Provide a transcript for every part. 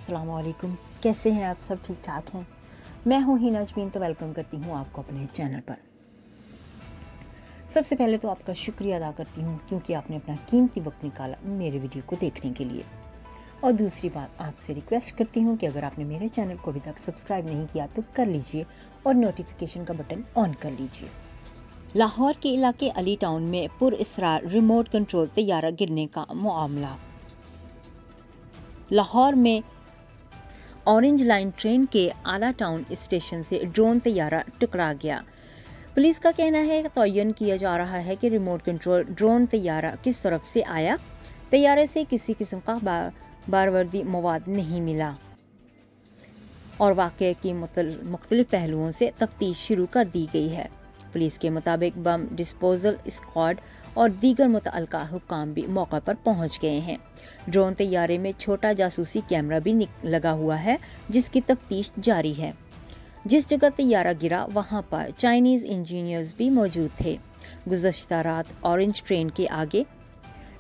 अस्सलाम वालेकुम। कैसे हैं आप सब? ठीक ठाक हैं? मैं हूँ हिना अजमीन, तो वेलकम करती हूँ आपको अपने चैनल पर। सबसे पहले तो आपका शुक्रिया अदा करती हूँ क्योंकि आपने अपना कीमती वक्त निकाला मेरे वीडियो को देखने के लिए। और दूसरी बात, आपसे रिक्वेस्ट करती हूँ कि अगर आपने मेरे चैनल को अभी तक सब्सक्राइब नहीं किया तो कर लीजिए और नोटिफिकेशन का बटन ऑन कर लीजिए। लाहौर के इलाके अली टाउन में पुरअसरार रिमोट कंट्रोल तैयारा गिरने का मामला। लाहौर में ऑरेंज लाइन ट्रेन के आला टाउन स्टेशन से ड्रोन तैयारा टकरा गया। पुलिस का कहना है कि तयन किया जा रहा है कि रिमोट कंट्रोल ड्रोन तैयारा किस तरफ से आया। तैयारे से किसी किस्म का बारवर्दी मवाद नहीं मिला और वाक़े की मुख्तलिफ पहलुओं से तफ्तीश शुरू कर दी गई है। पुलिस के मुताबिक बम डिस्पोजल स्क्वाड और दीगर मुतअल्लिका हुक्काम भी मौका पर पहुंच गए हैं। ड्रोन तैयारे में छोटा जासूसी कैमरा भी लगा हुआ है जिसकी तफ्तीश जारी है। जिस जगह तैयारा गिरा वहां पर चाइनीज इंजीनियर्स भी मौजूद थे। गुज़श्ता रात ऑरेंज ट्रेन के आगे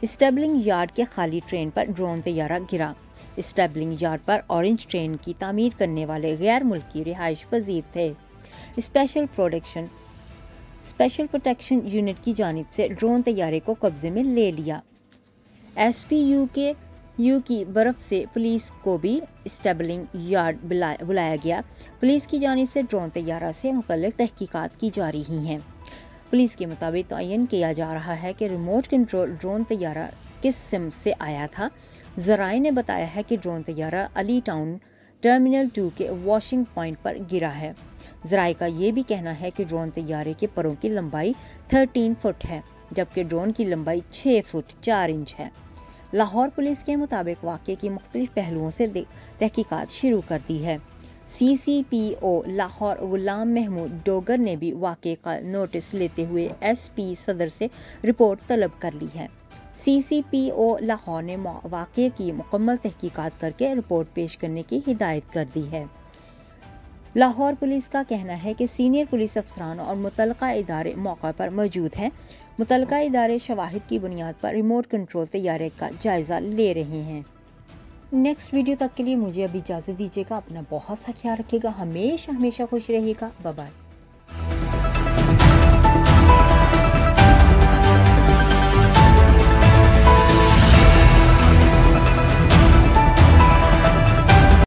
स्टेबलिंग यार्ड के खाली ट्रेन पर ड्रोन तैयारा गिरा। स्टेबलिंग यार्ड पर ऑरेंज ट्रेन की तामीर करने वाले गैर मुल्की रिहाइश पजीर थे। स्पेशल प्रोटेक्शन यूनिट की जानिब से ड्रोन तैयारे को कब्जे में ले लिया। SPU की बर्फ से पुलिस को भी स्टेबलिंग यार्ड बुलाया गया। पुलिस की जानिब से ड्रोन तैयारा से मुतल्लिक तहकीकात की जा रही हैं। पुलिस के मुताबिक तयन किया जा रहा है कि रिमोट कंट्रोल ड्रोन तैयारा किस सिम से आया था। ज़राए ने बताया है कि ड्रोन तैयारा अली टाउन टर्मिनल 2 के वॉशिंग पॉइंट पर गिरा है। ज़राए का ये भी कहना है कि ड्रोन तैयारे के परों की लंबाई 13 फुट है जबकि ड्रोन की लंबाई 6 फुट 4 इंच है। लाहौर पुलिस के मुताबिक वाक़े की मुख्तलिफ पहलुओं से तहकीकात शुरू कर दी है। CCPO लाहौर गुलाम महमूद डोगर ने भी वाक़े का नोटिस लेते हुए SP सदर से रिपोर्ट तलब कर ली है। CCPO लाहौर ने वाक़े की मुकम्मल तहकीकात करके रिपोर्ट पेश करने की हिदायत कर दी है। लाहौर पुलिस का कहना है कि सीनियर पुलिस अफसरान और मुतल्लिका इदारे मौका पर मौजूद हैं। मुतल्लिका इदारे शवाहिद की बुनियाद पर रिमोट कंट्रोल तैयारे का जायजा ले रहे हैं। नेक्स्ट वीडियो तक के लिए मुझे अभी इजाज़त दीजिएगा। अपना बहुत सा ख्याल रखिएगा। हमेशा खुश रहिएगा। Bye bye.